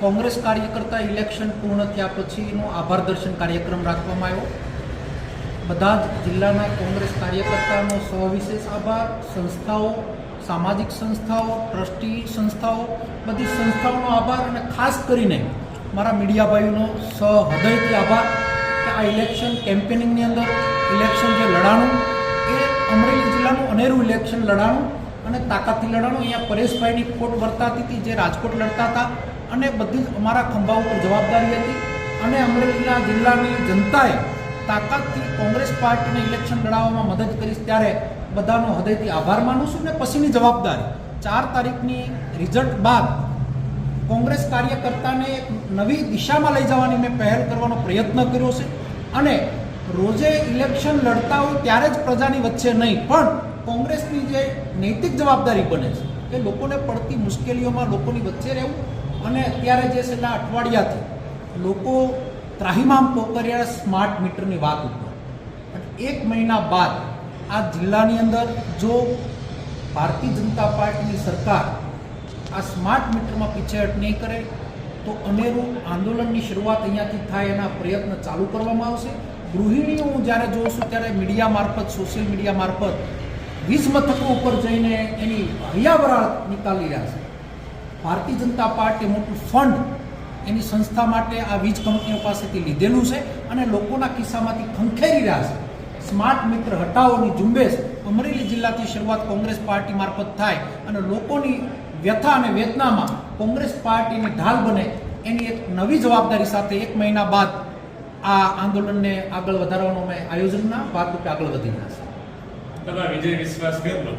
કોંગ્રેસ કાર્યકર્તા ઇલેક્શન પૂર્ણ થયા પછીનો આભાર દર્શન કાર્યક્રમ રાખવામાં આવ્યો. બધા જ જિલ્લાના કોંગ્રેસ કાર્યકર્તાનો સવિશેષ આભાર. સંસ્થાઓ, સામાજિક સંસ્થાઓ, ટ્રસ્ટી સંસ્થાઓ, બધી સંસ્થાઓનો આભાર અને ખાસ કરીને મારા મીડિયા ભાઈઓનો સહૃદયથી આભાર કે આ ઇલેક્શન કેમ્પેનિંગની અંદર ઇલેક્શન જે લડાણું એ અમરેલી જિલ્લાનું અનેરું ઇલેક્શન લડાણું અને તાકાતથી લડાણું. અહીંયા પરેશભાઈની ખોટ વર્તાતી હતી જે રાજકોટ લડતા હતા અને બધી જ અમારા ખંભા ઉપર જવાબદારી હતી અને અમરેલીના જિલ્લાની જનતાએ તાકાતથી કોંગ્રેસ પાર્ટીને ઇલેક્શન લડાવવામાં મદદ કરીશ ત્યારે બધાનો હૃદયથી આભાર માનું છું. ને પછીની જવાબદારી 4 તારીખની રિઝલ્ટ બાદ કોંગ્રેસ કાર્યકર્તાને એક નવી દિશામાં લઈ જવાની મેં પહેલ કરવાનો પ્રયત્ન કર્યો છે અને રોજે ઇલેક્શન લડતા હોય ત્યારે જ પ્રજાની વચ્ચે નહીં પણ કોંગ્રેસની જે નૈતિક જવાબદારી બને છે કે લોકોને પડતી મુશ્કેલીઓમાં લોકોની વચ્ચે રહેવું. અને અત્યારે જે છેલ્લા અઠવાડિયાથી લોકો ત્રાહિમામ પોકરિયા સ્માર્ટ મીટરની વાત ઉપર 1 મહિના બાદ આ જિલ્લાની અંદર જો ભારતીય જનતા પાર્ટીની સરકાર આ સ્માર્ટ મીટરમાં પીછેહટ નહીં કરે તો અનેરું આંદોલનની શરૂઆત અહીંયાથી થાય એના પ્રયત્ન ચાલુ કરવામાં આવશે. ગૃહિણીઓ હું જ્યારે જોઉં છું ત્યારે મીડિયા મારફત, સોશિયલ મીડિયા મારફત વીજ મથકો ઉપર જઈને એની હૈયાવરાળ નીકાળી રહ્યા છે. ભારતીય જનતા પાર્ટી મોટું ફંડ એની સંસ્થા માટે આ વીજ કંપનીઓ પાસેથી લીધેલું છે અને લોકોના ખિસ્સામાંથી ખંખેરી રહ્યા છે. સ્માર્ટ મીટર હટાવોની ઝુંબેશ અમરેલી જિલ્લાથી શરૂઆત કોંગ્રેસ પાર્ટી મારફત થાય અને લોકોની વ્યથા અને વેદનામાં કોંગ્રેસ પાર્ટીની ઢાલ બને એની એક નવી જવાબદારી સાથે 1 મહિના બાદ આ આંદોલનને આગળ વધારવાનો અમે આયોજનના ભાગરૂપે આગળ વધી રહ્યા છે. વિજય વિશ્વાસ કેટલો?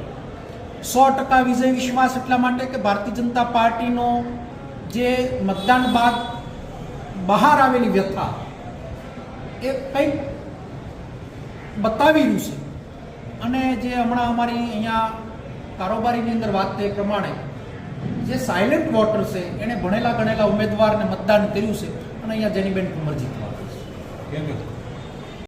100% વિજય વિશ્વાસ એટલા માટે કે ભારતીય જનતા પાર્ટીનો જે મતદાન બાદ બહાર આવેલી વ્યથા એ કંઈક બતાવી રહ્યું છે અને જે હમણાં અમારી અહીંયા કારોબારીની અંદર વાત થઈ પ્રમાણે જે સાયલેન્ટ વોટર છે એણે ભણેલા ગણેલા ઉમેદવારને મતદાન કર્યું છે અને અહીંયા જેનીબેન ઠુમર જીતવા છે.